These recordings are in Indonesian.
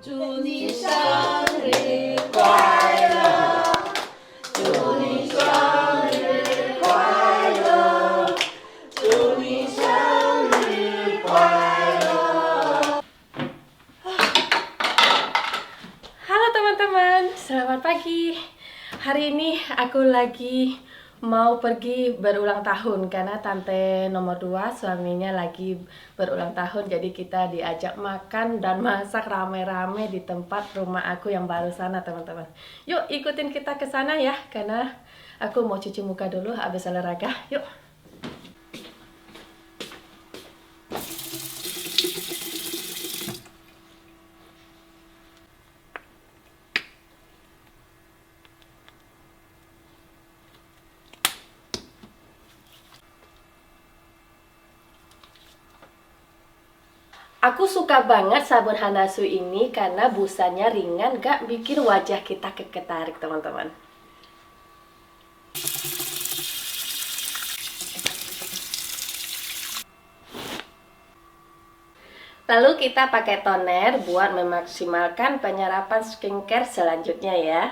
祝你生日快乐，祝你生日快乐，祝你生日快乐。Halo teman-teman, selamat pagi. Hari ini aku lagi mau pergi berulang tahun karena tante nomor 2 suaminya lagi berulang tahun, jadi kita diajak makan dan masak rame-rame di tempat rumah aku yang baru sana teman-teman. Yuk ikutin kita ke sana ya, karena aku mau cuci muka dulu habis olahraga. Yuk. Aku suka banget sabun Hanasu ini karena busanya ringan, gak bikin wajah kita keketarik teman-teman. Lalu kita pakai toner buat memaksimalkan penyerapan skincare selanjutnya ya.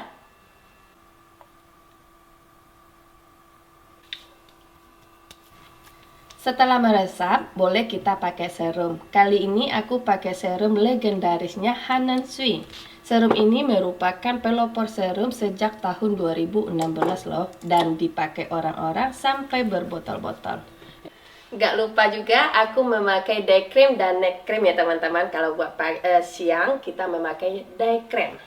Setelah meresap, boleh kita pakai serum. Kali ini aku pakai serum legendarisnya Hanansui. Serum ini merupakan pelopor serum sejak tahun 2016 loh, dan dipakai orang-orang sampai berbotol-botol. Gak lupa juga aku memakai day cream dan neck cream ya teman-teman. Kalau buat siang kita memakai day cream.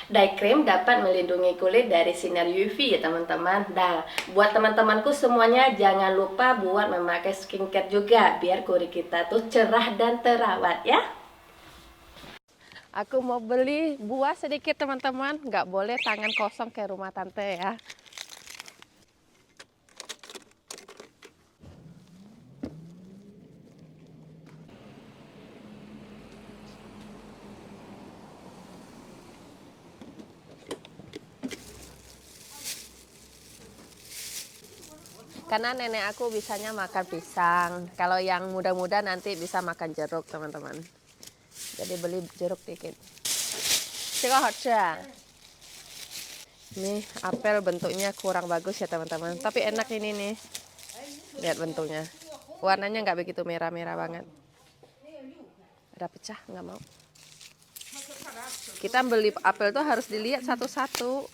Day cream dapat melindungi kulit dari sinar UV ya teman-teman. Nah, buat teman-temanku semuanya jangan lupa buat memakai skincare juga biar kulit kita tuh cerah dan terawat ya. Aku mau beli buah sedikit teman-teman, nggak boleh tangan kosong ke rumah tante ya. Karena nenek aku bisanya makan pisang, kalau yang muda-muda nanti bisa makan jeruk teman-teman. Jadi beli jeruk dikit. Ini apel bentuknya kurang bagus ya teman-teman, tapi enak ini nih. Lihat bentuknya, warnanya nggak begitu merah-merah banget. Ada pecah, nggak mau. Kita beli apel tuh harus dilihat satu-satu.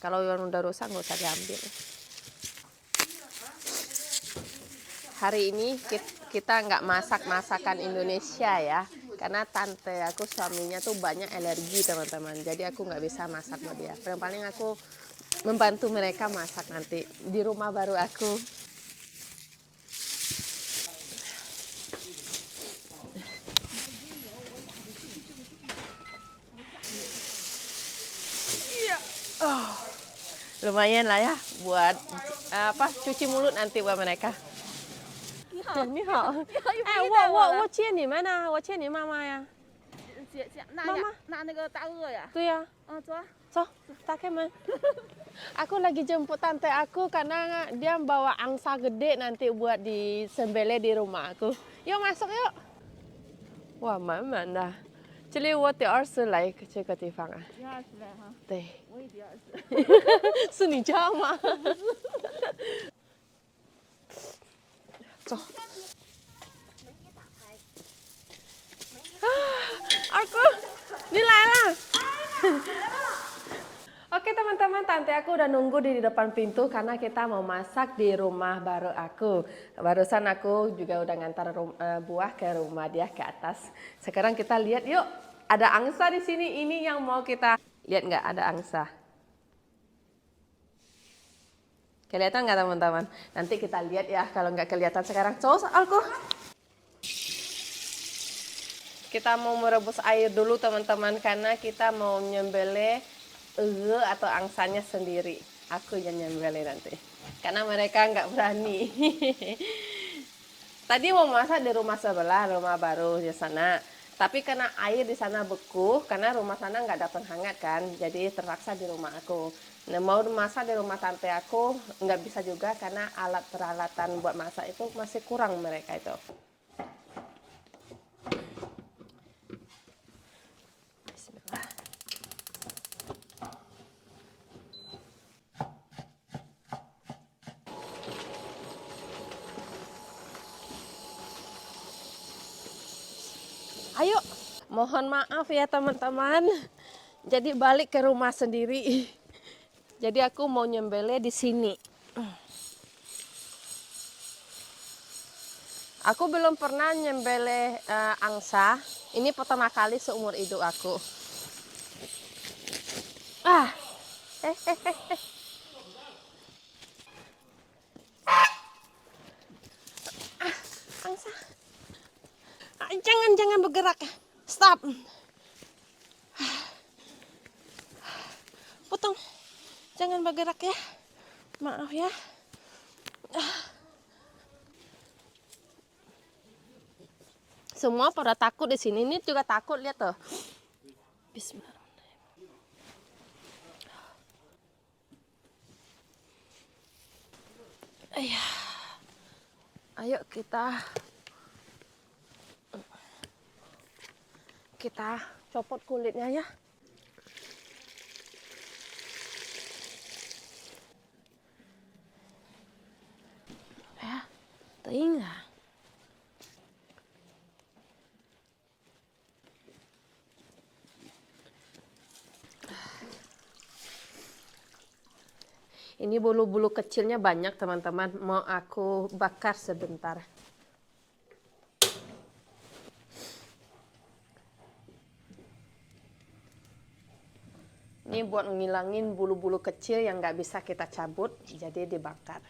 Kalau yang udah rusak nggak usah diambil. Hari ini kita nggak masak masakan Indonesia ya, karena tante aku suaminya tuh banyak alergi teman-teman, jadi aku nggak bisa masak buat dia. Paling aku membantu mereka masak nanti di rumah baru aku. Lumayan lah ya buat cuci mulut nanti buat mereka. 你好，哎，我借你们呢，我借你妈妈呀。妈妈拿那个大鹅呀？对呀，走啊。走，打开门。Aku lagi jemput tante aku karena dia bawa angsa gede nanti buat disembelih di rumah aku. Yuk masuk yuk. Wah, 满满的。这里我第二次来这个地方啊。第二次来哈？对。我也第二次。是你家吗？走。Aku Nilaila. Oke teman-teman, tante aku udah nunggu di depan pintu karena kita mau masak di rumah baru aku. Barusan aku juga udah ngantar buah ke rumah dia ke atas. Sekarang kita lihat yuk, ada angsa di sini. Ini yang mau kita lihat, nggak ada angsa. Kelihatan nggak teman-teman? Nanti kita lihat ya, kalau nggak kelihatan sekarang. Coba aku. Kita mau merebus air dulu teman-teman, karena kita mau nyembelih atau angsanya sendiri. Aku yang nyembelih nanti, karena mereka nggak berani. Tadi mau masak di rumah sebelah, rumah baru di sana. Tapi karena air di sana beku, karena rumah sana nggak ada penghangat kan, jadi terpaksa di rumah aku. Nah, mau masak di rumah tante aku nggak bisa juga karena alat peralatan buat masak itu masih kurang mereka itu. Bismillah. Ayo, mohon maaf ya teman-teman. Jadi balik ke rumah sendiri. Jadi aku mau nyembelih di sini. Aku belum pernah nyembelih angsa. Ini pertama kali seumur hidup aku. Ah, angsa. Jangan bergerak. Stop. Potong. Jangan bergerak ya. Maaf ya. Semua pada takut di sini. Ini juga takut, lihat tuh. Bismillahirrahmanirrahim. Ayo kita copot kulitnya ya. Ya, tinggal. Ini bulu-bulu kecilnya banyak teman-teman, mau aku bakar sebentar. Ini buat ngilangin bulu-bulu kecil yang nggak bisa kita cabut, jadi dibakar.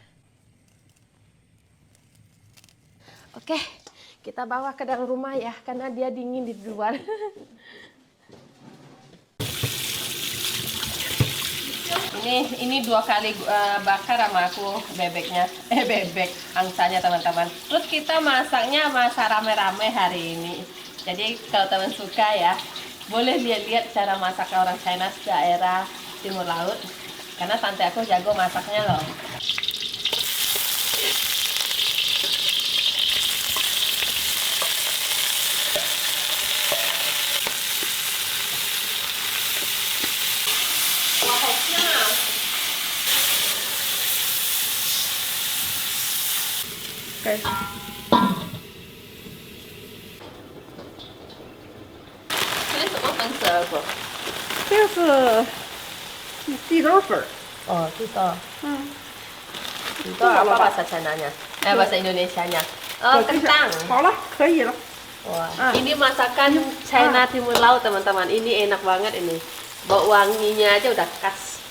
Oke, kita bawa ke dalam rumah ya, karena dia dingin di luar. Ini 2 kali bakar sama aku bebeknya, bebek angsanya teman-teman. Terus kita masaknya masak rame-rame hari ini. Jadi kalau teman suka ya, boleh lihat-lihat cara masak orang China daerah Timur Laut. Karena tante aku jago masaknya loh. Okay. 这是什么粉色不？这个是地豆粉儿。 Oh, kita. 嗯， Itu apa bahasa Chinanya? Bahasa Indonesianya. Oh, kentang. 好了，可以了。 Wah, ini masakan China Timur Laut teman-teman. Ini enak banget ini. Bau wanginya aja udah khas.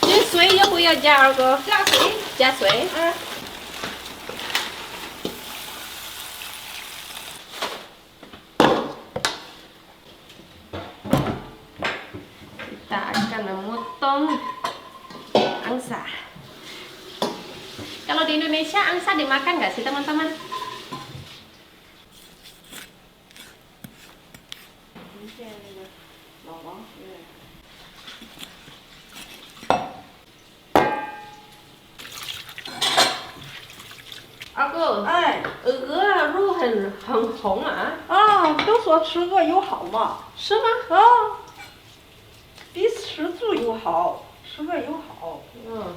Ini sui ya bu ya jar ko? Jar sui. Kita akan memotong angsa. Kalau di Indonesia angsa dimakan nggak sih teman-teman? Aku, 哎，鹅肉很红啊，啊，都说吃鹅油好嘛，是吗？啊，比吃猪油好，吃鹅油好。嗯。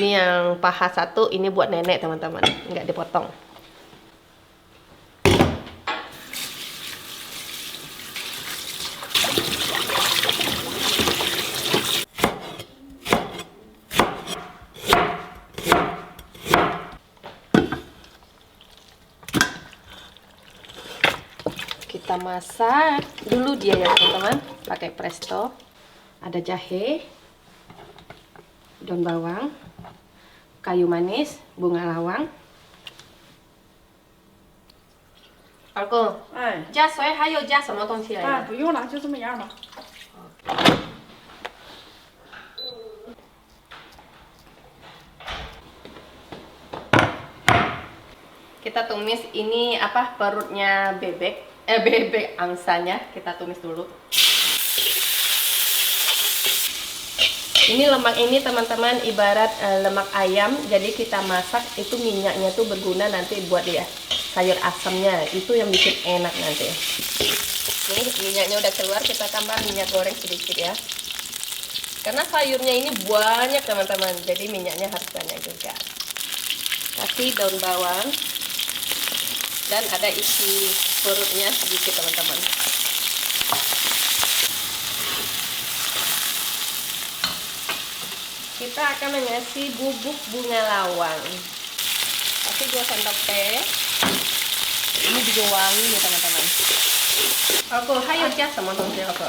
Ini yang paha satu, ini buat nenek teman-teman, nggak dipotong. masak dulu dia ya teman-teman, pakai presto. Ada jahe, daun bawang, kayu manis, bunga lawang.二哥，哎，加水还有加什么东西来哎，着？不用了，就这么样吧。 Kita tumis ini apa perutnya bebek, bebek angsanya kita tumis dulu. Ini lemak ini teman-teman ibarat lemak ayam, jadi kita masak itu minyaknya tuh berguna nanti buat ya sayur asamnya, itu yang bikin enak nanti. Nih minyaknya udah keluar, kita tambah minyak goreng sedikit ya. Karena sayurnya ini banyak teman-teman, jadi minyaknya harus banyak juga. Kasih daun bawang. Dan ada isi perutnya sedikit teman-teman. Kita akan mengasih bubuk bunga lawang. Kasih 2 sendok teh. Ini juga wangi ya teman-teman. Aku hayo加什么东西aku?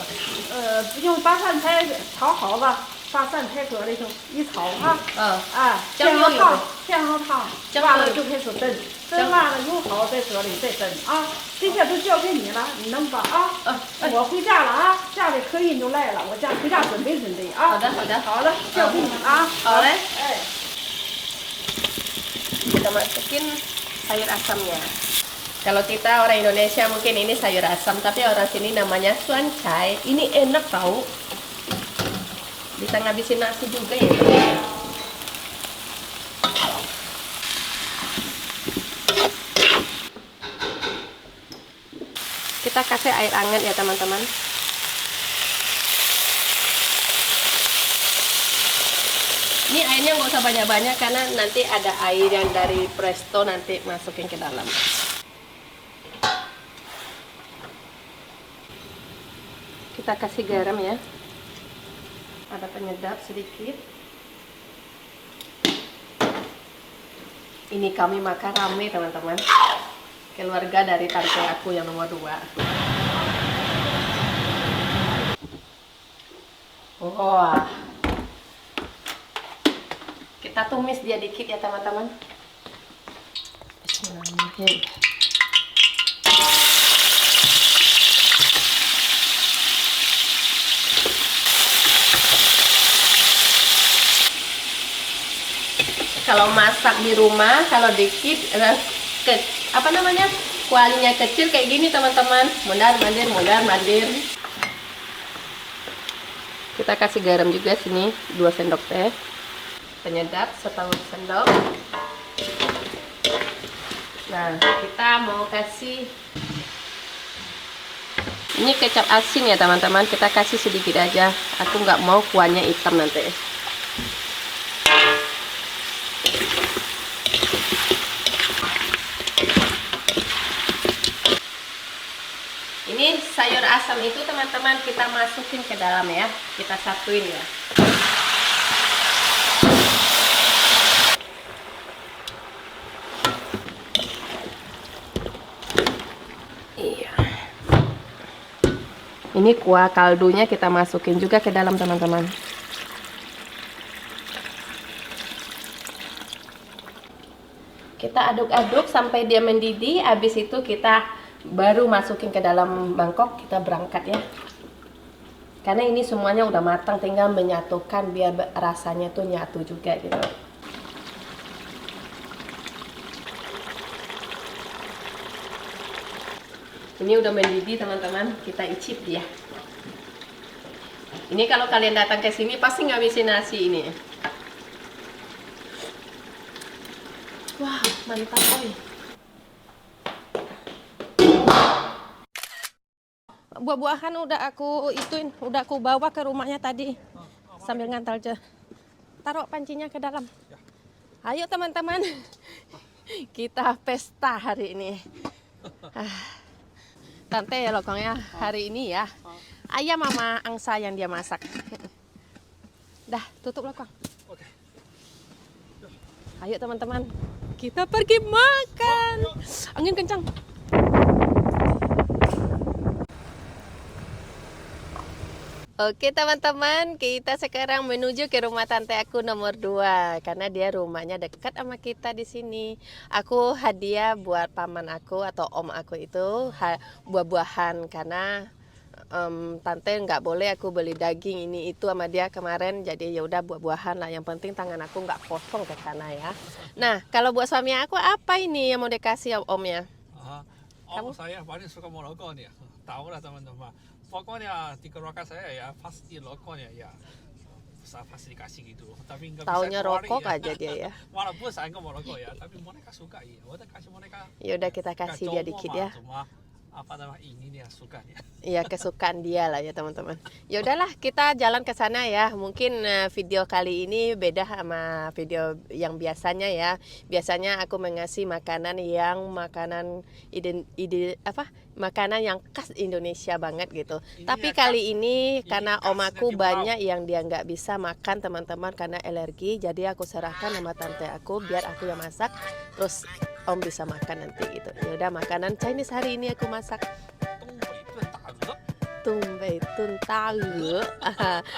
用把饭菜炒好了，把饭菜搁里头一炒啊，哎，酱油有添上汤，酱油完了就开始炖，炖完了油好在搁里再炖啊，这些都交给你了，你弄吧啊。我回家了啊，家里客人就来了，我回家准备准备啊。好的好的好的，交给你啊。好嘞。哎。 Kita masukin sayur asamnya. Kalau kita orang Indonesia mungkin ini sayur asam, tapi orang sini namanya suancai. Ini enak tau. Bisa ngabisin nasi juga ya. Kita kasih air hangat ya teman-teman. Ini airnya nggak usah banyak-banyak karena nanti ada air yang dari presto nanti masukin ke dalam. Kita kasih garam ya. Ada penyedap sedikit. Ini kami makan rame teman-teman. Keluarga dari tante aku yang nomor 2. Wah. Kita tumis dia dikit ya teman-teman. Bismillahirrahmanirrahim. Kalau masak di rumah, kalau dikit, apa namanya, kualinya kecil kayak gini teman-teman, mundar mandir. Kita kasih garam juga sini, 2 sendok teh, penyedap 1 sendok. Nah, kita mau kasih, ini kecap asin ya teman-teman, kita kasih sedikit aja. Aku nggak mau kuahnya hitam nanti. Ini sayur asam itu teman-teman kita masukin ke dalam ya, kita satuin ya. Iya. Ini kuah kaldunya kita masukin juga ke dalam teman-teman. Kita aduk-aduk sampai dia mendidih, habis itu kita baru masukin ke dalam mangkok, kita berangkat ya. Karena ini semuanya udah matang, tinggal menyatukan biar rasanya tuh nyatu juga gitu. Ini udah mendidih teman-teman, kita icip dia. Ini kalau kalian datang ke sini pasti ngabisin nasi ini. Wah, mantap boy. Buah-buahan udah aku ituin, udah aku bawa ke rumahnya tadi sambil ngantar aja. Taruh pancinya ke dalam. Ayo teman-teman, kita pesta hari ini. Tante ya lokongnya hari ini ya. Ayam mama angsa yang dia masak. Dah, tutup lokong. Ayo teman-teman, kita pergi makan. Angin kencang. Oke teman-teman, kita sekarang menuju ke rumah tante aku nomor 2 karena dia rumahnya dekat sama kita di sini. Aku hadiah buat paman aku atau om aku itu buah-buahan karena tante nggak boleh aku beli daging ini itu sama dia kemarin, jadi ya udah buah-buahan lah. Yang penting tangan aku nggak kosong ke sana ya. Nah, kalau buat suami aku apa ini yang mau dikasih omnya? Om saya paling suka merokok nih. Tahu lah teman-teman. Pokoknya di keluarga saya ya pasti rokoknya ya. Pasti dikasih gitu. Tapi nggak bisa Taunya keluar rokok ya. aja dia ya. Walaupun saya nggak merokok ya, tapi mereka suka ya. Udah kasih mereka. Ya udah kita kasih dia dikit ya. Cuma apa namanya ini dia suka ya. Iya, kesukaan dia lah ya teman-teman. Ya udahlah, kita jalan ke sana ya. Mungkin video kali ini beda sama video yang biasanya ya. Biasanya aku mengasih makanan yang makanan yang khas Indonesia banget gitu. Ini Tapi ya kali khas- ini karena khas om aku dari banyak yang dia nggak bisa makan teman-teman karena alergi. Jadi aku serahkan sama tante aku biar aku yang masak. Terus om bisa makan nanti gitu. Ya udah, makanan Chinese hari ini aku masak. Tumbai tun tahu.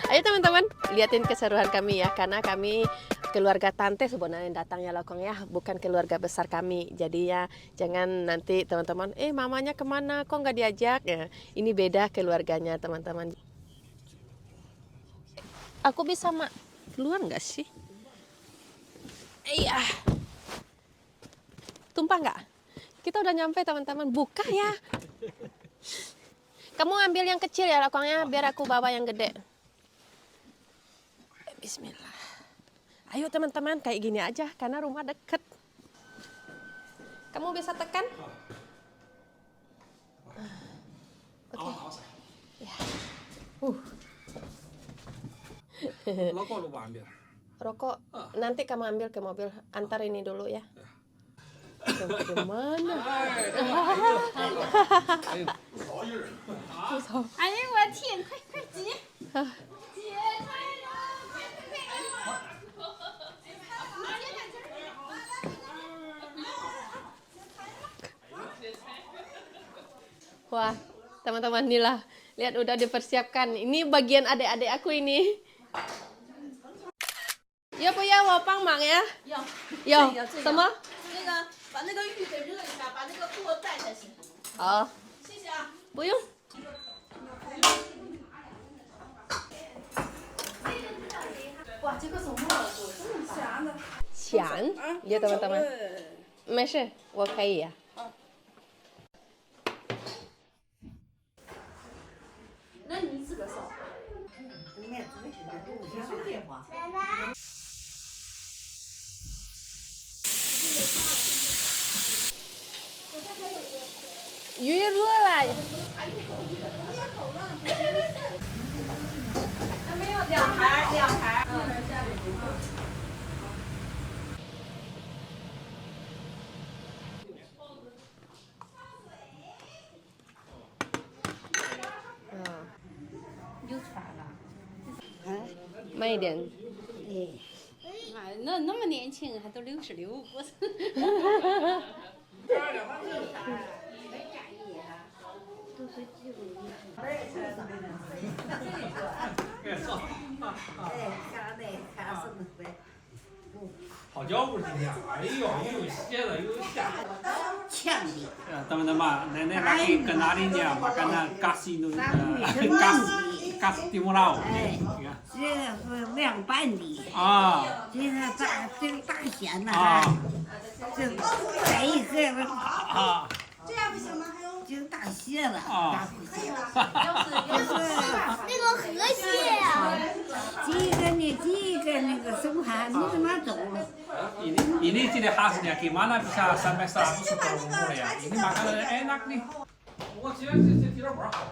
Ayo teman-teman, liatin keseruan kami ya, karena kami keluarga tante sebenarnya datangnya lokong ya, bukan keluarga besar kami. Jadi ya jangan nanti teman-teman, mamanya kemana kok nggak diajak ya. Ini beda keluarganya teman-teman. Aku bisa keluar nggak sih? Iya. Tumpah nggak? Kita udah nyampe teman-teman, buka ya. Kamu ambil yang kecil ya lokongnya, biar aku bawa yang gede. Bismillah. Ayo teman-teman, kayak gini aja, karena rumah deket. Kamu bisa tekan? Oke. Ya. Rokok lupa ambil. Rokok, nanti kamu ambil ke mobil. Antar ini dulu ya. Gimana? 哎呀，我天，快挤！姐，快点！ Wah, teman-teman inilah. Lihat udah dipersiapkan. Ini bagian adik-adik aku ini. Yo, bu ya, wapang mang ya? Yo, sama? 那个把那个浴给热一下，把那个锅带下去。 Oh, 谢谢啊。 不用. Wah, 这个什么？这么香的。 Sian, dia teman-teman. Masih, 我可以呀。 那你自个烧。 鱼热了。两盘。又传了。慢一点。妈，那么年轻，还都66，不是？ 好家伙，今天，哎呦，又写了又下。 Candy. Teman-teman, nenek lagi kenalin ya makanan khas Indonesia, khas Timur Laut. Ya. 这个是凉拌的， Ah, 这个大咸呐， ah, 这来一个 ah, 就大蟹了， ah. 那个河蟹啊。 几个那个什么哈，你怎么走了？ Ini ciri khasnya, gimana bisa sampai 100 per umur ya? Ini makanannya enak nih. Gua kira berapa?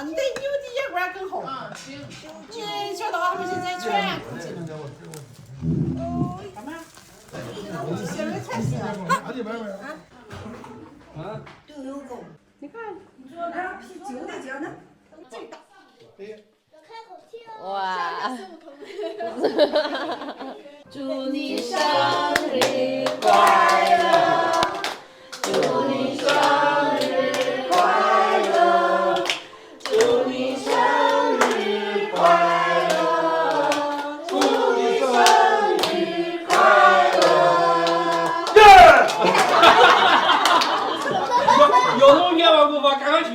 你对你们这些瓜更好。你晓得俺们现在全。干嘛？写了才行。都有够。你看，你说那啤酒的酒呢？这大。 Wah. 祝你生日快乐，祝你生日快乐，祝你生日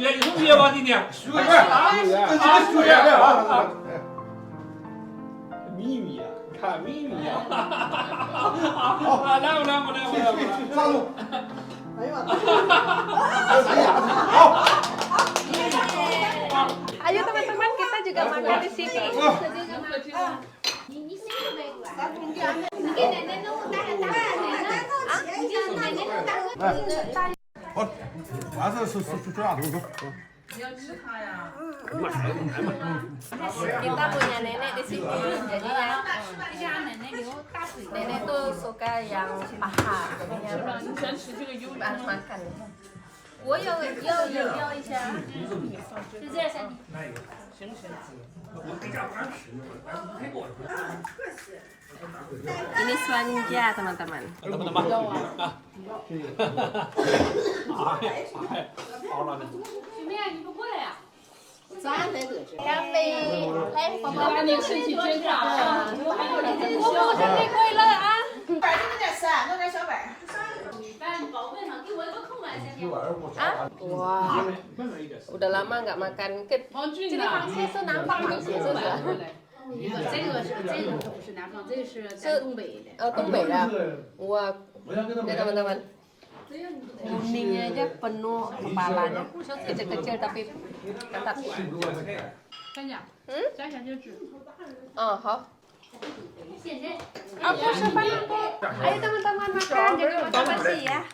元，你送月吧今年？许个愿，这许个愿啊！秘密呀，看秘密呀！啊，来不来不来不来不来！上路！哎呦我好。 Ayo teman-teman, kita juga makan di sini.完事是这样子， Kita punya nenek di sini, jadinya nenek tuh suka yang paha, jadinya harus makan. 我有一下，就这样。 Ini swanja teman-teman. Teman-teman. Ah. 好了呢。 Kami, papa你身体健康啊！我生日快乐啊！Wah, udah lama nggak makan ke. Jadi pangsit itu nampak pangsit itu ya. 这个不是南方，这个是在东北的。 Oh, Tumbek ya. Wah, ya teman-teman. Kuningnya aja penuh kepalanya. Kecil-kecil tapi mantap. 看下，加下就吃。 Oh, hop. Aku sepanjang Ayo teman-teman makan, jadi makan nasi ya.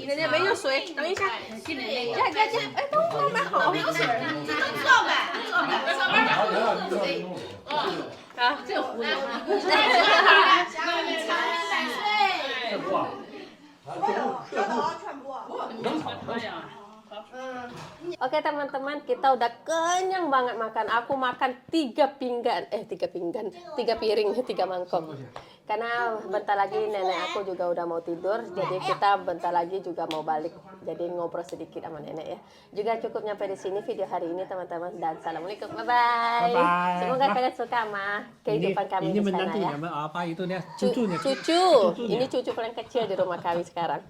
Nenek 没有水，等一下。哎，等会儿好。没有水，坐呗。啊，这糊的。Oke teman-teman, kita udah kenyang banget makan. Aku makan 3 piring, 3 mangkok. Karena bentar lagi nenek aku juga udah mau tidur, jadi kita bentar lagi juga mau balik. Jadi ngobrol sedikit sama nenek ya. Juga cukup nyampe di sini video hari ini teman-teman, dan assalamualaikum, bye bye. Semoga kalian suka sama kehidupan kami di sana ya. Apa itu nih? Cucu. Ini cucu paling kecil di rumah kami sekarang.